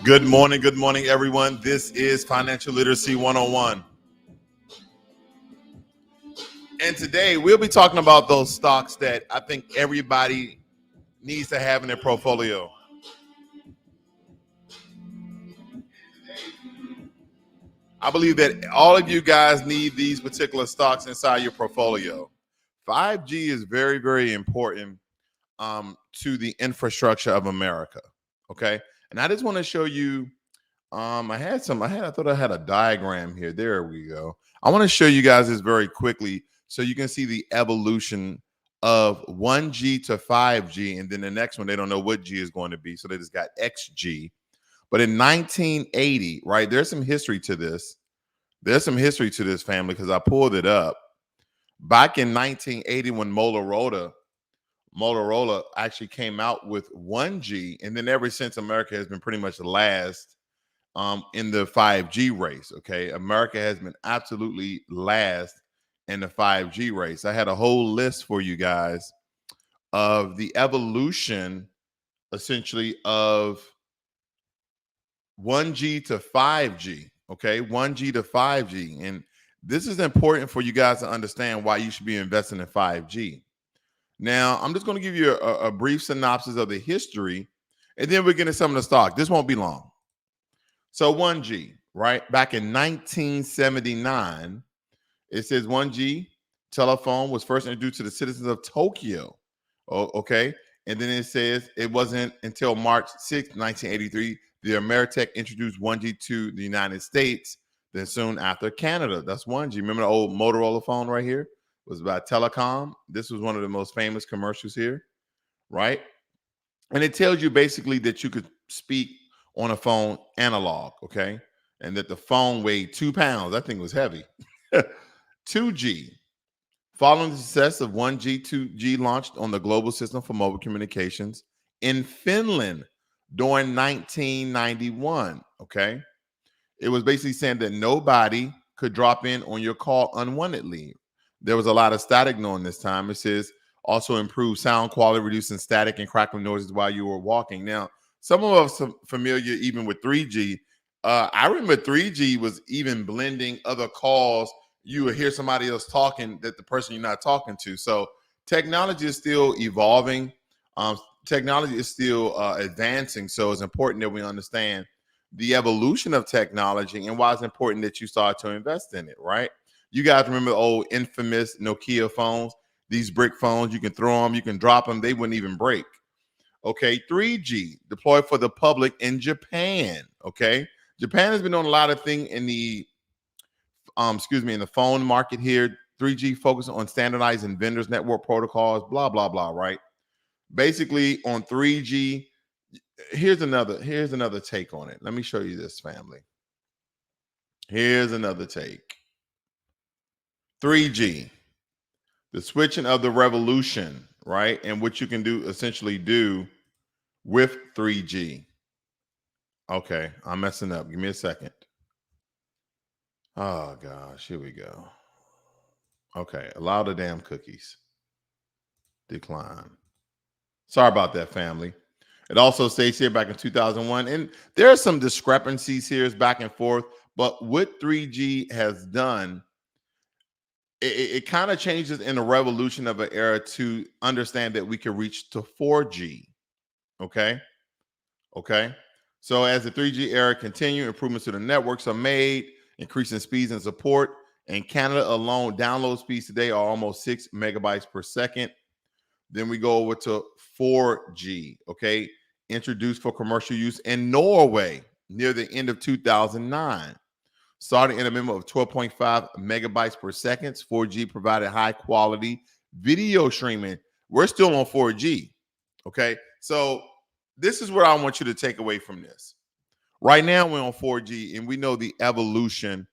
Good morning, everyone. This is Financial Literacy 101. And today we'll be talking about those stocks that I think everybody needs to have in their portfolio. I believe that all of you guys need these particular stocks inside your portfolio. 5G is very, very important to the infrastructure of America. Okay. And I just want to show you. I thought I had a diagram here. There we go. I want to show you guys this very quickly so you can see the evolution of 1G to 5G. And then the next one, they don't know what G is going to be. So they just got XG. But in 1980, right, there's some history to this. There's some history to this, family, because I pulled it up. Back in 1980, when Motorola actually came out with 1G, and then ever since, America has been pretty much the last in the 5G race. Okay, America has been absolutely last in the 5G race. I had a whole list for you guys of the evolution, essentially, of 1G to 5G. Okay, 1G to 5G, and this is important for you guys to understand why you should be investing in 5G. Now, I'm just going to give you a brief synopsis of the history, and then we're getting some of the stock. This won't be long. So 1G, right? Back in 1979, it says 1G telephone was first introduced to the citizens of Tokyo. Oh, okay. And then it says it wasn't until March 6, 1983, the Ameritech introduced 1G to the United States. Then soon after, Canada. That's 1G. Remember the old Motorola phone right here? It was about telecom. This was one of the most famous commercials here, right? And it tells you basically that you could speak on a phone analog, okay? And that the phone weighed 2 pounds. That thing was heavy. 2G. Following the success of 1G, 2G launched on the global system for mobile communications in Finland during 1991, okay? It was basically saying that nobody could drop in on your call unwantedly. There was a lot of static during this time. It says also improve sound quality, reducing static and crackling noises while you were walking. Now, some of us are familiar even with 3G. I remember 3G was even blending other calls. You would hear somebody else talking that the person you're not talking to. So technology is still evolving. Technology is still advancing. So it's important that we understand the evolution of technology and why it's important that you start to invest in it, right? You guys remember the old infamous Nokia phones? These brick phones, you can throw them, you can drop them, they wouldn't even break. Okay, 3G deployed for the public in Japan. Okay, Japan has been doing a lot of things in the in the phone market here. 3G focusing on standardizing vendors, network protocols, blah blah blah. Right? Basically, on 3G, here's another take on it. Let me show you this, family. Here's another take. 3G, the switching of the revolution, right? And what you can essentially do with 3G. Okay, I'm messing up. Give me a second. Oh gosh, here we go. Okay, allow the damn cookies. Decline. Sorry about that, family. It also states here back in 2001, and there are some discrepancies here, back and forth. But what 3G has done, it kind of changes in the revolution of an era to understand that we can reach to 4G. Okay. So as the 3G era continued, improvements to the networks are made, increasing speeds and support. In Canada alone, download speeds today are almost 6 megabytes per second. Then we go over to 4G, okay, introduced for commercial use in Norway near the end of 2009. Starting in a minimum of 12.5 megabytes per second, 4G provided high quality video streaming. We're still on 4G, okay? So this is what I want you to take away from this. Right now, we're on 4G, and we know the evolution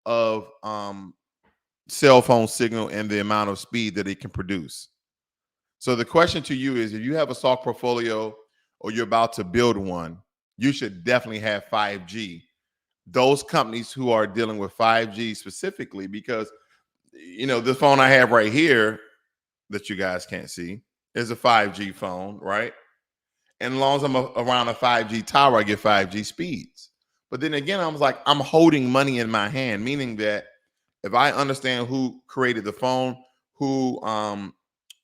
of cell phone signal and the amount of speed that it can produce. So the question to you is, if you have a stock portfolio or you're about to build one, you should definitely have 5G. Those companies who are dealing with 5G specifically, because, you know, the phone I have right here that you guys can't see is a 5G phone, right? And as long as I'm around a 5G tower, I get 5G speeds. But then again, I was like, I'm holding money in my hand, meaning that if I understand who created the phone, who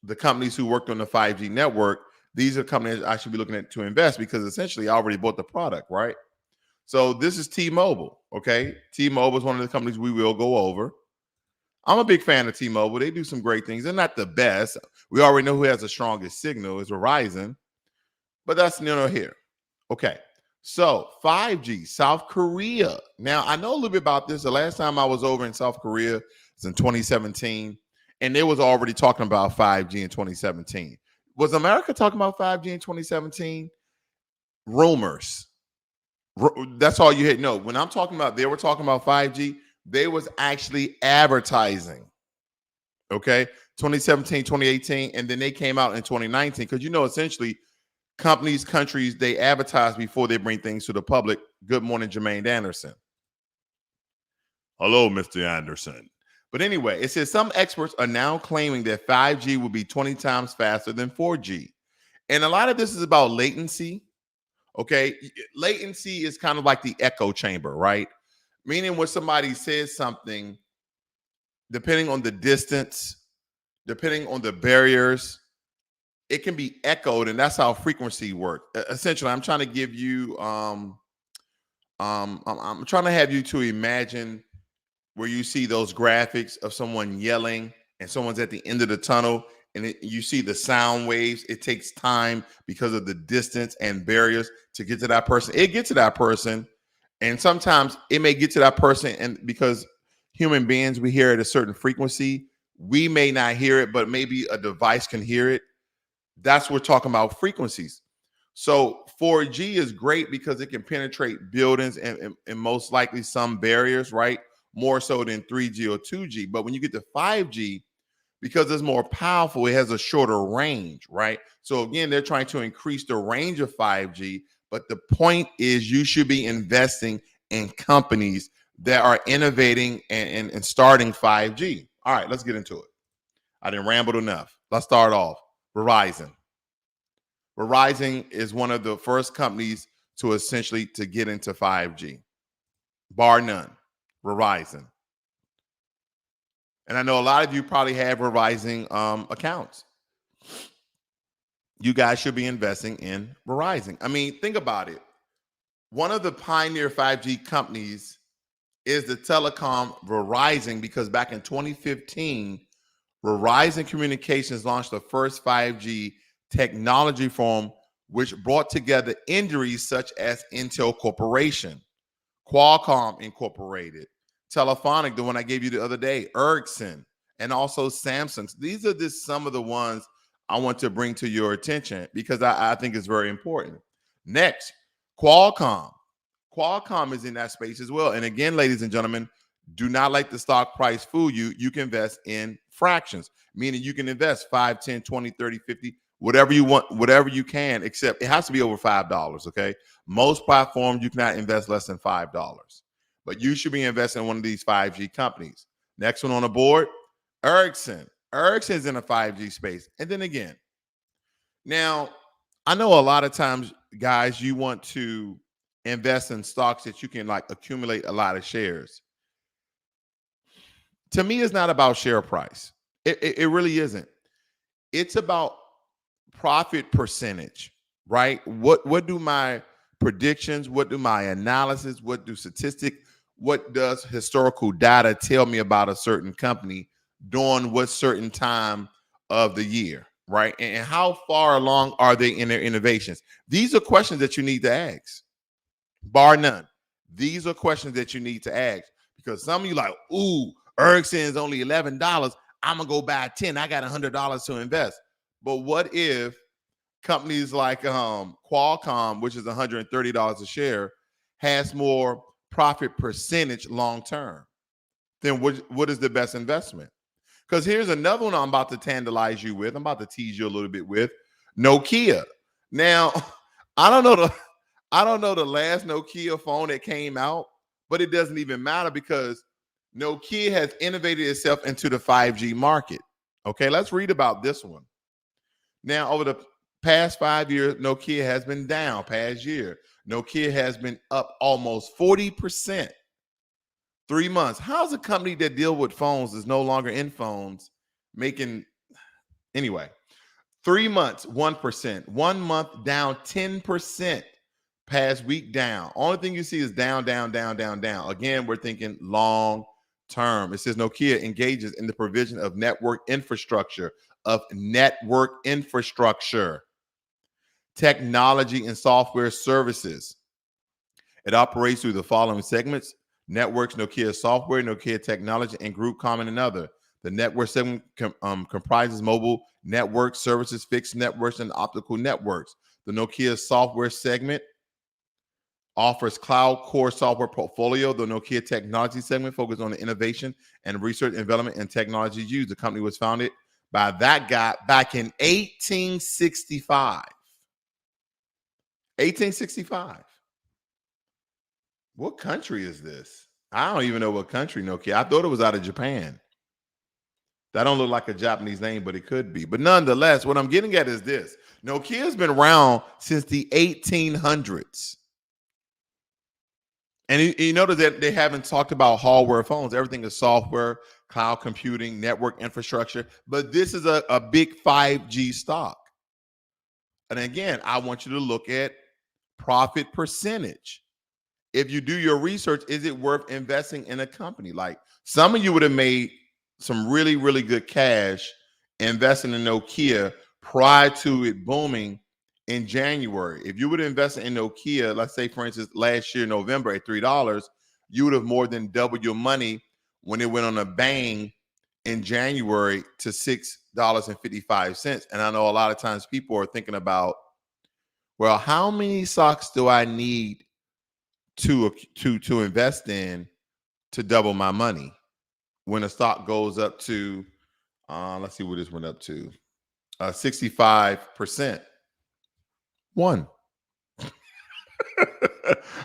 the companies who worked on the 5G network, these are companies I should be looking at to invest because essentially I already bought the product, right? So this is T-Mobile, okay? T-Mobile is one of the companies we will go over. I'm a big fan of T-Mobile. They do some great things. They're not the best. We already know who has the strongest signal is Verizon, but that's neither here. Okay. So 5G, South Korea. Now, I know a little bit about this. The last time I was over in South Korea was in 2017, and they was already talking about 5G in 2017. Was America talking about 5G in 2017? Rumors. That's all you had. No, when I'm talking about they were talking about 5G, they was actually advertising. Okay. 2017, 2018, and then they came out in 2019 because essentially companies, countries, they advertise before they bring things to the public. Good morning, Jermaine Anderson. Hello, Mr. Anderson. But anyway, it says some experts are now claiming that 5G will be 20 times faster than 4G. And a lot of this is about latency. Okay. Latency is kind of like the echo chamber, right? Meaning when somebody says something, depending on the distance, depending on the barriers, it can be echoed, and that's how frequency works. Essentially, I'm trying to give you, I'm trying to have you to imagine where you see those graphics of someone yelling and someone's at the end of the tunnel, and you see the sound waves. It takes time because of the distance and barriers to get to that person. It gets to that person, and sometimes it may get to that person, and because human beings, we hear at a certain frequency, we may not hear it, but maybe a device can hear it. That's what we're talking about, frequencies. So 4G is great because it can penetrate buildings and most likely some barriers, right? More so than 3G or 2G. But when you get to 5G, because it's more powerful, it has a shorter range, right? So again, they're trying to increase the range of 5G. But the point is you should be investing in companies that are innovating and starting 5G. All right, let's get into it. I didn't ramble enough. Let's start off. Verizon. Verizon is one of the first companies to essentially to get into 5G, bar none. Verizon. And I know a lot of you probably have Verizon accounts. You guys should be investing in Verizon. I mean, think about it. One of the pioneer 5G companies is the telecom Verizon, because back in 2015, Verizon Communications launched the first 5G technology firm, which brought together industries such as Intel Corporation, Qualcomm Incorporated, Telephonic, the one I gave you the other day, Ericsson, and also Samsung. These are just some of the ones I want to bring to your attention because I think it's very important. Next, Qualcomm. Qualcomm is in that space as well. And again, ladies and gentlemen, do not let the stock price fool you. You can invest in fractions, meaning you can invest 5, 10, 20, 30, 50, whatever you want, whatever you can, except it has to be over $5, okay? Most platforms, you cannot invest less than $5. But you should be investing in one of these 5G companies. Next one on the board, Ericsson. Ericsson is in a 5G space. And then again, now, I know a lot of times, guys, you want to invest in stocks that you can like accumulate a lot of shares. To me, it's not about share price. It really isn't. It's about profit percentage, right? What do my predictions, what do my analysis, what do statistics, what does historical data tell me about a certain company during what certain time of the year, right? And how far along are they in their innovations? These are questions that you need to ask, bar none. These are questions that you need to ask because some of you like, ooh, Ericsson is only $11. I'm gonna go buy 10. I got $100 to invest. But what if companies like Qualcomm, which is $130 a share, has more profit percentage long term? Then what is the best investment? Because here's another one I'm about to tantalize you with. I'm about to tease you a little bit with Nokia. Now, I don't know the last Nokia phone that came out, but it doesn't even matter because Nokia has innovated itself into the 5G market. Okay, let's read about this one. Now, over the Past 5 years, Nokia has been down. Past year, Nokia has been up almost 40%. 3 months. How's a company that deal with phones is no longer in phones making anyway? 3 months, 1%. 1 month down 10%. Past week down. Only thing you see is down, down, down, down, down. Again, we're thinking long term. It says Nokia engages in the provision of network infrastructure, technology and software services. It operates through the following segments: networks, Nokia software, Nokia technology, and group common and other. The network segment comprises mobile network services, fixed networks, and optical networks. The Nokia software segment offers cloud core software portfolio. The Nokia technology segment focuses on the innovation and research and development and technologies used. The company was founded by that guy back in 1865. 1865. What country is this? I don't even know what country Nokia. I thought it was out of Japan. That don't look like a Japanese name, but it could be. But nonetheless, what I'm getting at is this. Nokia has been around since the 1800s. And you notice that they haven't talked about hardware phones. Everything is software, cloud computing, network infrastructure. But this is a big 5G stock. And again, I want you to look at profit percentage. If you do your research, is it worth investing in a company? Like some of you would have made some really, really good cash investing in Nokia prior to it booming in January. If you would have invested in Nokia, let's say, for instance, last year, November at $3, you would have more than doubled your money when it went on a bang in January to $6.55. And I know a lot of times people are thinking about, well, how many stocks do I need to invest in to double my money when a stock goes up to let's see what this went up to 65%. One.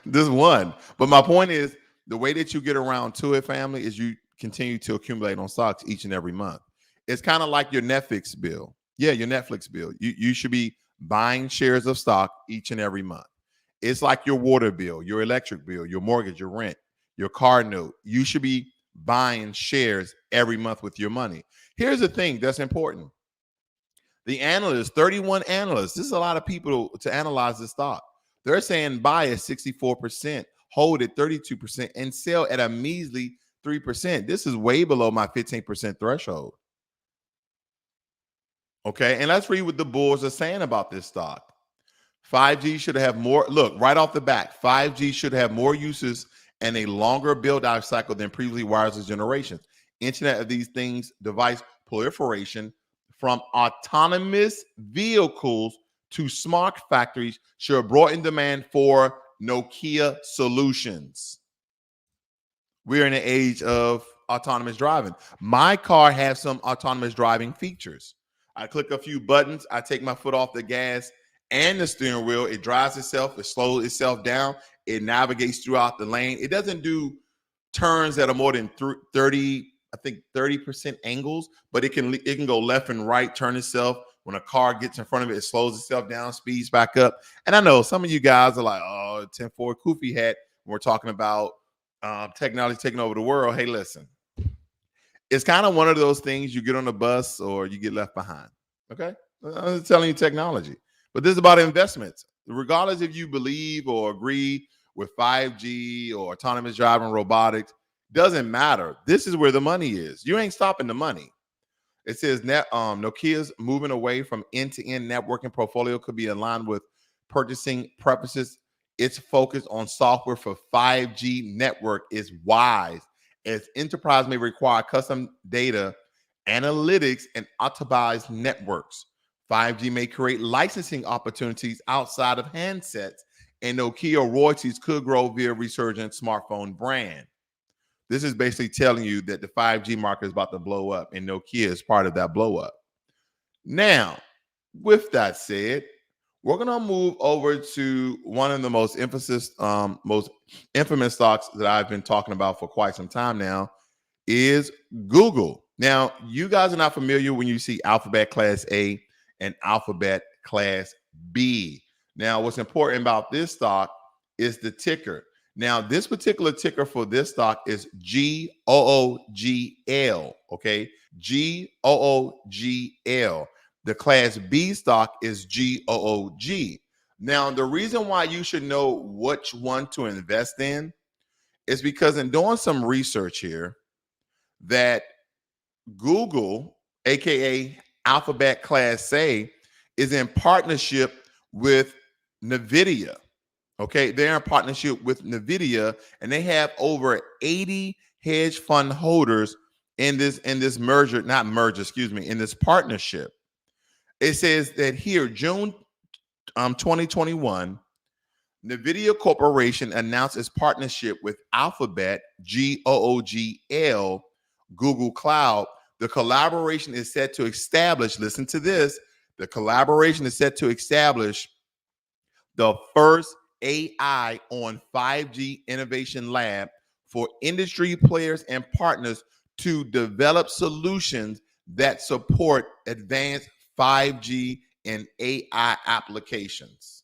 This one. But my point is, the way that you get around to it, family, is you continue to accumulate on stocks each and every month. It's kind of like your Netflix bill. Yeah, your Netflix bill. You should be buying shares of stock each and every month. It's like your water bill, your electric bill, your mortgage, your rent, your car note. You should be buying shares every month with your money. Here's the thing that's important. The analysts, 31 analysts, this is a lot of people to analyze the stock. They're saying buy at 64%, hold at 32%, and sell at a measly 3%. This is way below my 15% threshold. Okay, and let's read what the bulls are saying about this stock. 5G should have more, look, right off the bat, 5G should have more uses and a longer build-out cycle than previously wireless generations. Internet of these things, device proliferation from autonomous vehicles to smart factories should broaden demand for Nokia solutions. We're in the age of autonomous driving. My car has some autonomous driving features. I click a few buttons, I take my foot off the gas and the steering wheel. It drives itself, it slows itself down, it navigates throughout the lane. It doesn't do turns that are more than 30% angles, but it can go left and right, turn itself. When a car gets in front of it, it slows itself down, speeds back up. And I know some of you guys are like, oh, 10-4 Koofy hat when we're talking about technology taking over the world. Hey, listen, it's kind of one of those things, you get on the bus or you get left behind. Okay, I'm telling you technology, but this is about investments. Regardless if you believe or agree with 5G or autonomous driving, robotics, doesn't matter. This is where the money is. You ain't stopping the money. It says Nokia's moving away from end-to-end networking portfolio could be aligned with purchasing preferences. Its focus on software for 5G network is wise, as enterprise may require custom data, analytics, and optimized networks. 5G may create licensing opportunities outside of handsets, and Nokia royalties could grow via resurgent smartphone brand. This is basically telling you that the 5G market is about to blow up, and Nokia is part of that blow up. Now, with that said, we're going to move over to one of the most infamous stocks that I've been talking about for quite some time now is Google. Now, you guys are not familiar when you see Alphabet Class A and Alphabet Class B. Now, what's important about this stock is the ticker. Now, this particular ticker for this stock is GOOGL, okay? GOOGL. The Class B stock is GOOG. Now, the reason why you should know which one to invest in is because in doing some research here, that Google, aka Alphabet Class A, is in partnership with Nvidia. Okay, they're in partnership with Nvidia, and they have over 80 hedge fund holders in this merger, not merger, excuse me, in this partnership. It says that here, June 2021, Nvidia Corporation announced its partnership with Alphabet, GOOGL, Google Cloud. The collaboration is set to establish, listen to this, the collaboration is set to establish the first AI on 5G innovation lab for industry players and partners to develop solutions that support advanced 5G and AI applications.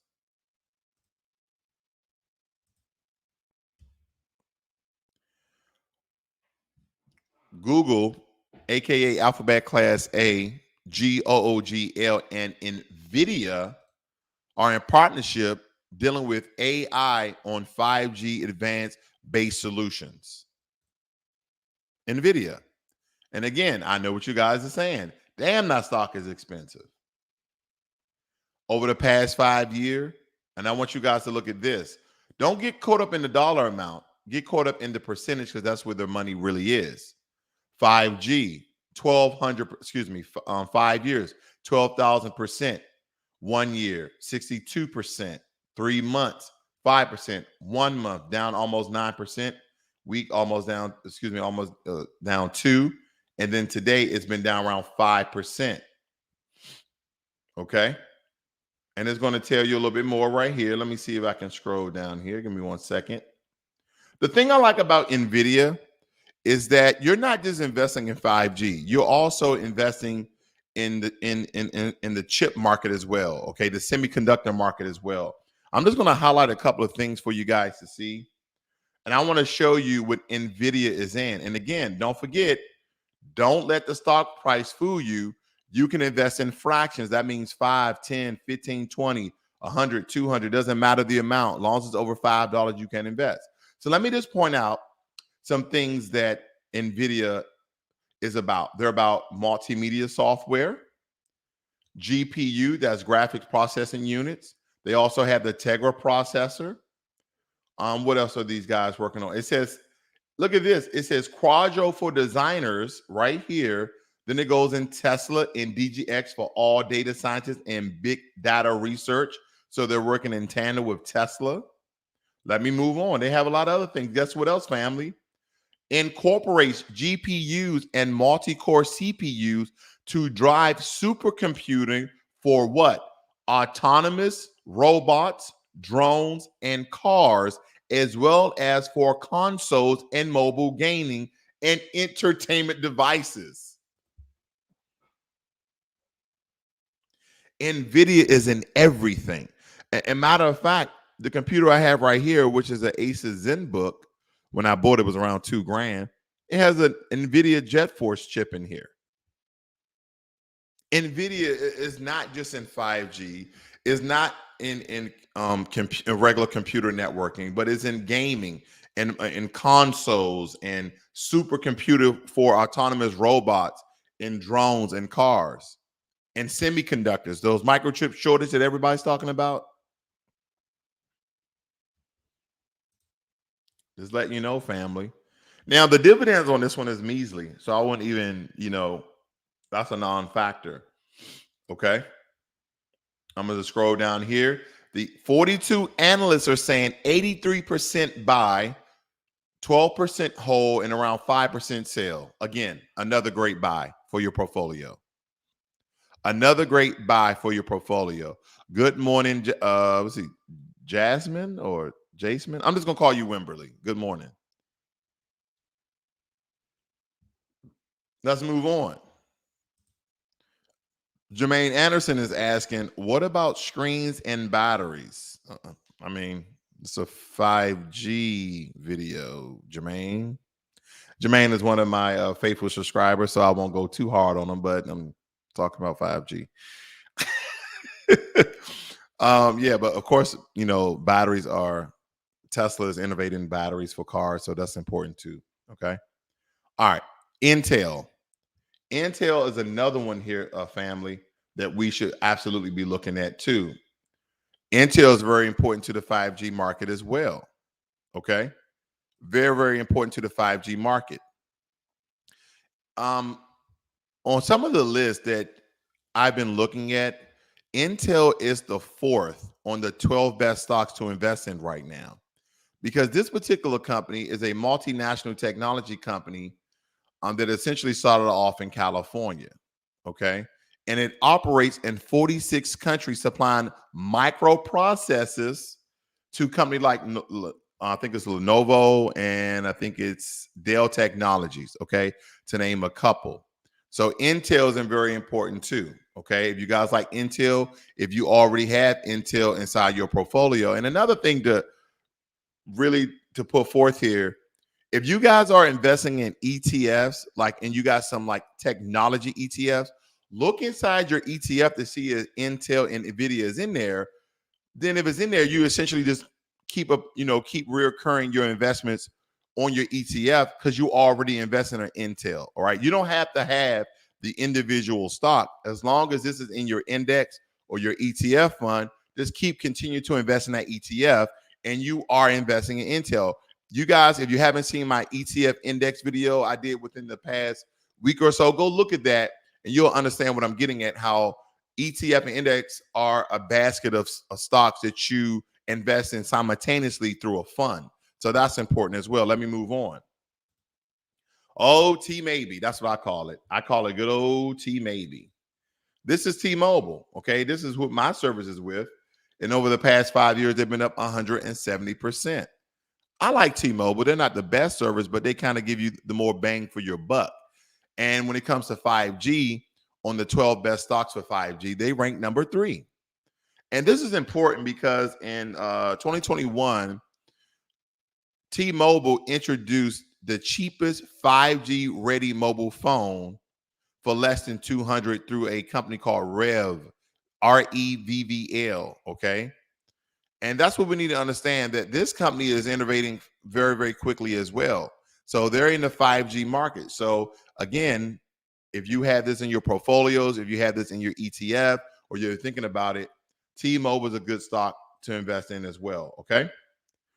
Google, aka Alphabet Class A, GOOGL, and Nvidia are in partnership dealing with AI on 5G advanced based solutions. Nvidia. And again, I know what you guys are saying. Damn, that stock is expensive. Over the past 5 years, and I want you guys to look at this. Don't get caught up in the dollar amount. Get caught up in the percentage because that's where their money really is. 5G, 1,200, excuse me, 5 years, 12,000%. 1 year, 62%. 3 months, 5%. 1 month, down almost 9%. Week, almost down, excuse me, almost down 2. And then today, it's been down around 5%. Okay. And it's going to tell you a little bit more right here. Let me see if I can scroll down here. Give me 1 second. The thing I like about Nvidia is that you're not just investing in 5G, you're also investing in the chip market as well. Okay, the semiconductor market as well. I'm just going to highlight a couple of things for you guys to see, and I want to show you what Nvidia is in. And again, don't forget, don't let the stock price fool you. You can invest in fractions. That means 5, 10, 15, 20, 100, 200, doesn't matter the amount. As long as it's over $5, you can invest. So let me just point out some things that Nvidia is about. They're about multimedia software, GPU, that's graphics processing units. They also have the Tegra processor. What else are these guys working on? It says, look at this. It says Quadro for designers right here. Then it goes in Tesla and DGX for all data scientists and big data research. So they're working in tandem with Tesla. Let me move on. They have a lot of other things. Guess what else, family? Incorporates GPUs and multi-core CPUs to drive supercomputing for what? Autonomous robots, drones, and cars, as well as for consoles and mobile gaming and entertainment devices. Nvidia is in everything. And matter of fact, the computer I have right here, which is an Asus ZenBook, when I bought it was around $2,000. It has an Nvidia JetForce chip in here. Nvidia is not just in 5G, is not in regular computer networking, but is in gaming and in consoles and supercomputer for autonomous robots and drones and cars and semiconductors, those microchip shortage that everybody's talking about. Just letting you know, family. Now, the dividends on this one is measly, so I wouldn't even, that's a non-factor. Okay. I'm going to scroll down here. The 42 analysts are saying 83% buy, 12% hold, and around 5% sell. Again, another great buy for your portfolio. Another great buy for your portfolio. Good morning. Let's see, Jasmine or Jasmine. I'm just going to call you Wimberly. Good morning. Let's move on. Jermaine Anderson is asking, what about screens and batteries? I mean, it's a 5G video, Jermaine. Jermaine is one of my faithful subscribers, so I won't go too hard on him, but I'm talking about 5G. Yeah, but of course, batteries are Tesla is innovating batteries for cars, so that's important too. Okay. All right. Intel. Intel is another one here, family, that we should absolutely be looking at too. Intel is very important to the 5G market as well. Okay. Very, very important to the 5G market. On some of the lists that I've been looking at, Intel is the fourth on the 12 best stocks to invest in right now, because this particular company is a multinational technology company that essentially started off in California. Okay. And it operates in 46 countries, supplying microprocessors to companies like I think it's Lenovo and I think it's Dell Technologies, okay, to name a couple. So Intel is very important too, okay? If you guys like Intel, if you already have Intel inside your portfolio. And another thing to really to put forth here, if you guys are investing in ETFs, and you got some technology ETFs, look inside your ETF to see if Intel and Nvidia is in there. Then if it's in there, you essentially just keep reoccurring your investments on your ETF because you already invested in Intel. All right. You don't have to have the individual stock. As long as this is in your index or your ETF fund, just continue to invest in that ETF and you are investing in Intel. You guys, if you haven't seen my ETF index video I did within the past week or so, go look at that and you'll understand what I'm getting at, how ETF and index are a basket of stocks that you invest in simultaneously through a fund. So that's important as well. Let me move on. Oh, T maybe. That's what I call it. I call it good old T maybe. This is T-Mobile. Okay. This is what my service is with. And over the past 5 years, they've been up 170%. I like T-Mobile. They're not the best service, but they kind of give you the more bang for your buck. And when it comes to 5G, on the 12 best stocks for 5G, they rank number 3. And this is important because in 2021, T-Mobile introduced the cheapest 5G ready mobile phone for less than $200 through a company called REVVL. Okay. And that's what we need to understand, that this company is innovating very, very quickly as well. So they're in the 5G market. So again, if you have this in your portfolios, if you have this in your ETF, or you're thinking about it, T-Mobile is a good stock to invest in as well. Okay.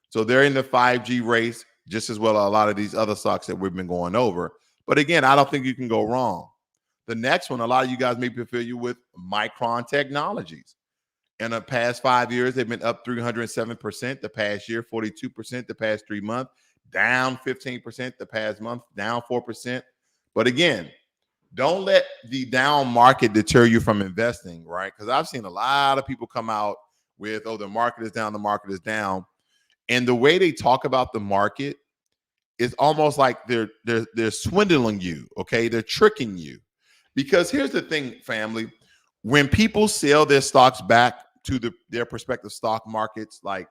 So they're in the 5G race just as well as a lot of these other stocks that we've been going over. But again, I don't think you can go wrong. The next one, a lot of you guys may be familiar with Micron Technologies. In the past 5 years, they've been up 307%. The past year, 42%. The past 3 months, down 15%. The past month, down 4%. But again, don't let the down market deter you from investing, right? Because I've seen a lot of people come out with, oh, the market is down, the market is down. And the way they talk about the market is almost like they're swindling you, okay? They're tricking you. Because here's the thing, family. When people sell their stocks back to their prospective stock markets, like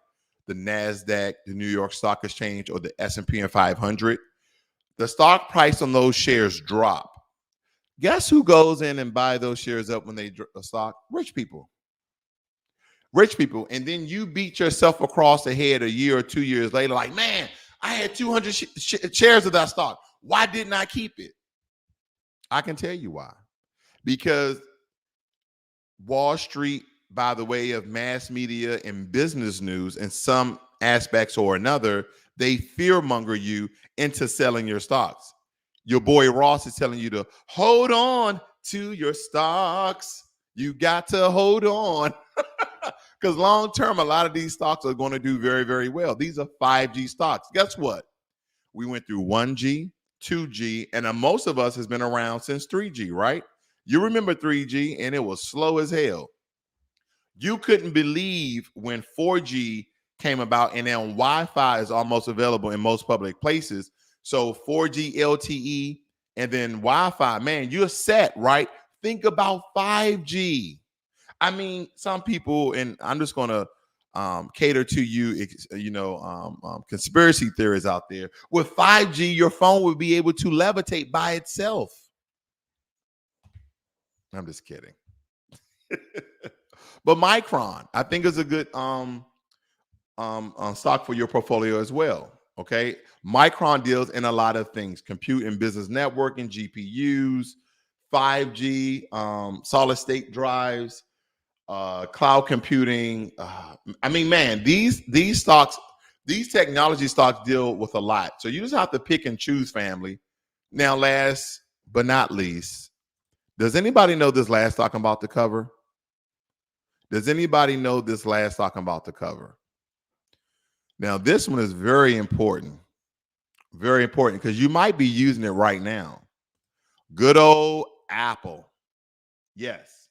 the NASDAQ, the New York Stock Exchange, or the S&P and 500, the stock price on those shares drop. Guess who goes in and buy those shares up when they drop a stock? Rich people. Rich people. And then you beat yourself across the head a year or 2 years later, like, man, I had 200 shares of that stock. Why didn't I keep it? I can tell you why. Because Wall Street, by the way of mass media and business news, in some aspects or another, they fearmonger you into selling your stocks. Your boy Ross is telling you to hold on to your stocks. You got to hold on. Because long term, a lot of these stocks are going to do very, very well. These are 5G stocks. Guess what? We went through 1G, 2G, and most of us has been around since 3G, right? You remember 3G, and it was slow as hell. You couldn't believe when 4G came about, and now Wi-Fi is almost available in most public places. So 4G LTE and then Wi-Fi, man, you're set, right? Think about 5G. I mean, some people, and I'm just going to cater to you, conspiracy theories out there. With 5G, your phone would be able to levitate by itself. I'm just kidding. But Micron, I think, is a good stock for your portfolio as well. Okay, Micron deals in a lot of things: compute and business networking, GPUs, 5G, solid state drives, cloud computing. I mean, man, these stocks, these technology stocks deal with a lot. So you just have to pick and choose, family. Now, last but not least, does anybody know this last stock I'm about to cover? Does anybody know this last stock I'm about to cover? Now, this one is very important because you might be using it right now. Good old Apple. Yes,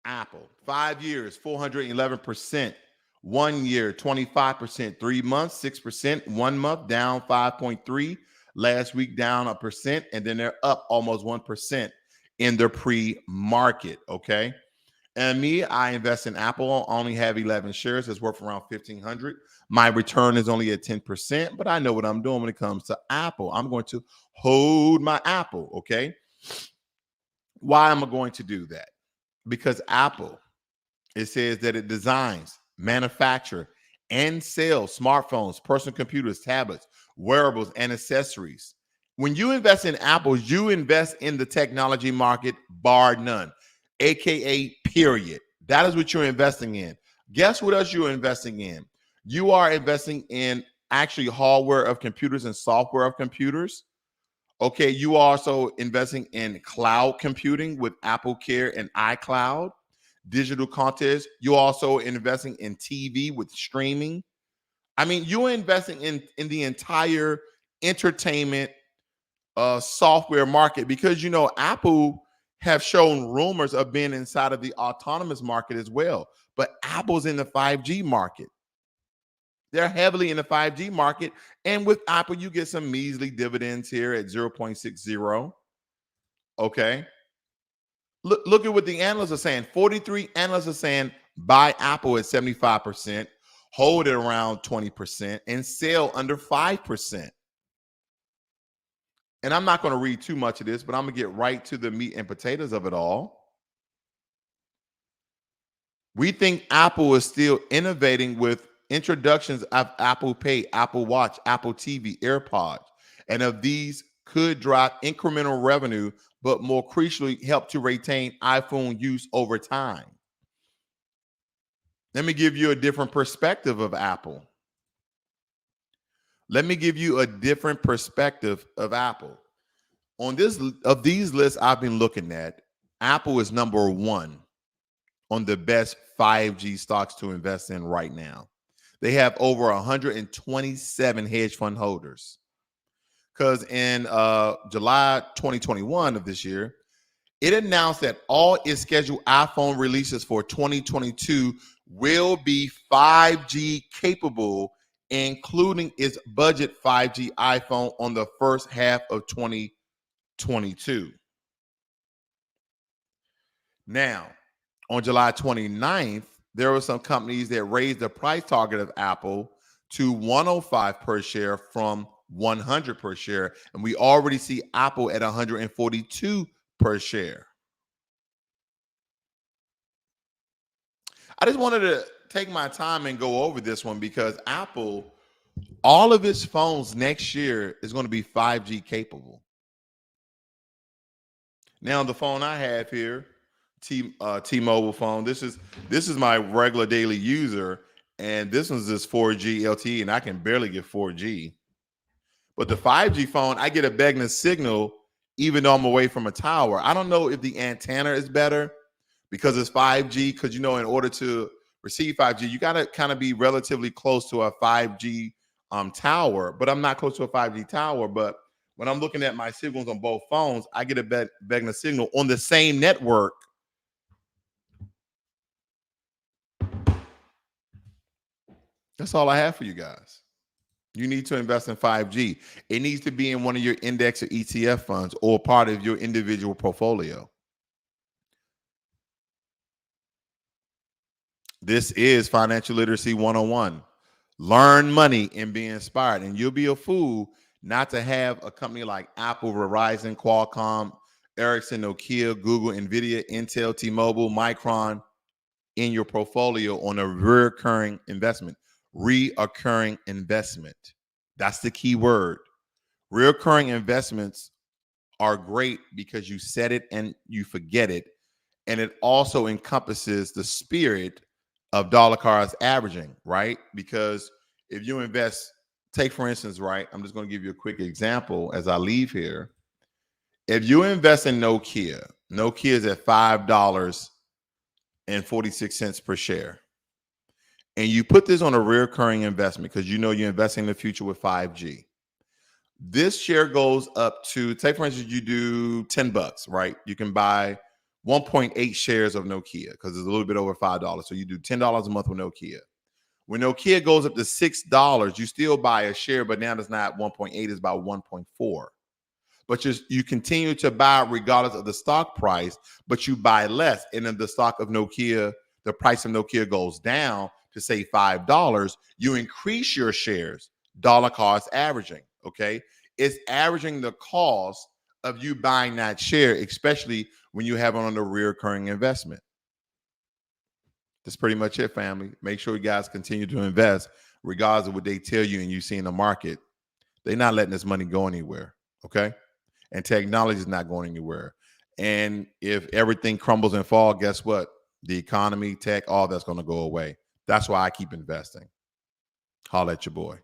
Apple. 5 years, 411%. 1 year, 25%. 3 months, 6%. 1 month, down 5.3. Last week, down 1%. And then they're up almost 1% in their pre-market, okay? And me, I invest in Apple. I only have 11 shares. It's worth around $1,500. My return is only at 10%, but I know what I'm doing when it comes to Apple. I'm going to hold my Apple, okay? Why am I going to do that? Because Apple, it says that it designs, manufacture, and sells smartphones, personal computers, tablets, wearables, and accessories. When you invest in Apple, you invest in the technology market, bar none, aka period. That is what you're investing in. Guess what else you're investing in? You are investing in actually hardware of computers and software of computers. Okay, you are also investing in cloud computing with Apple Care and iCloud, digital content. You're also investing in TV with streaming. I mean, you're investing in the entire entertainment software market because, Apple have shown rumors of being inside of the autonomous market as well. But Apple's in the 5G market. They're heavily in the 5G market. And with Apple, you get some measly dividends here at 0.60. Okay. Look at what the analysts are saying. 43 analysts are saying buy Apple at 75%, hold it around 20%, and sell under 5%. And I'm not going to read too much of this, but I'm going to get right to the meat and potatoes of it all. We think Apple is still innovating with introductions of Apple Pay, Apple Watch, Apple TV, AirPods, and of these could drive incremental revenue, but more crucially, help to retain iPhone use over time. Let me give you a different perspective of Apple. Let me give you a different perspective of Apple. On these lists I've been looking at, Apple is number one on the best 5G stocks to invest in right now. They have over 127 hedge fund holders. Because in July 2021 of this year, it announced that all its scheduled iPhone releases for 2022 will be 5G capable, including its budget 5G iPhone on the first half of 2022. Now, on July 29th, there were some companies that raised the price target of Apple to 105 per share from 100 per share. And we already see Apple at 142 per share. I just wanted to take my time and go over this one because Apple, all of its phones next year is going to be 5G capable. Now, the phone I have here, T-Mobile phone, this is my regular daily user, and this one's just 4G LTE, and I can barely get 4G. But the 5G phone, I get a begging signal even though I'm away from a tower. I don't know if the antenna is better because it's 5G, because, in order to receive 5G, you got to kind of be relatively close to a 5G tower. But I'm not close to a 5G tower. But when I'm looking at my signals on both phones, I get a begging signal on the same network. That's all I have for you guys. You need to invest in 5G. It needs to be in one of your index or ETF funds or part of your individual portfolio. This is Financial Literacy 101. Learn money and be inspired. And you'll be a fool not to have a company like Apple, Verizon, Qualcomm, Ericsson, Nokia, Google, Nvidia, Intel, T-Mobile, Micron in your portfolio on a recurring investment. Reoccurring investment. That's the key word. Recurring investments are great because you set it and you forget it. And it also encompasses the spirit of dollar cost averaging, right? Because if you invest, take for instance, right? I'm just going to give you a quick example as I leave here. If you invest in Nokia, Nokia is at $5.46 per share. And you put this on a recurring investment because you know you're investing in the future with 5G. This share goes up to, take for instance, you do $10, right? You can buy 1.8 shares of Nokia because it's a little bit over $5. So you do $10 a month with Nokia. When Nokia goes up to $6, you still buy a share, but now it's not 1.8, it's about 1.4. But you continue to buy regardless of the stock price, but you buy less. And then the stock of Nokia, the price of Nokia goes down to say $5, you increase your shares, dollar cost averaging, okay? It's averaging the cost of you buying that share, especially when you have it on a recurring investment. That's pretty much it, family. Make sure you guys continue to invest regardless of what they tell you and you see in the market. They're not letting this money go anywhere, okay? And technology is not going anywhere. And if everything crumbles and falls, guess what? The economy, tech, all that's going to go away. That's why I keep investing. Holla at your boy.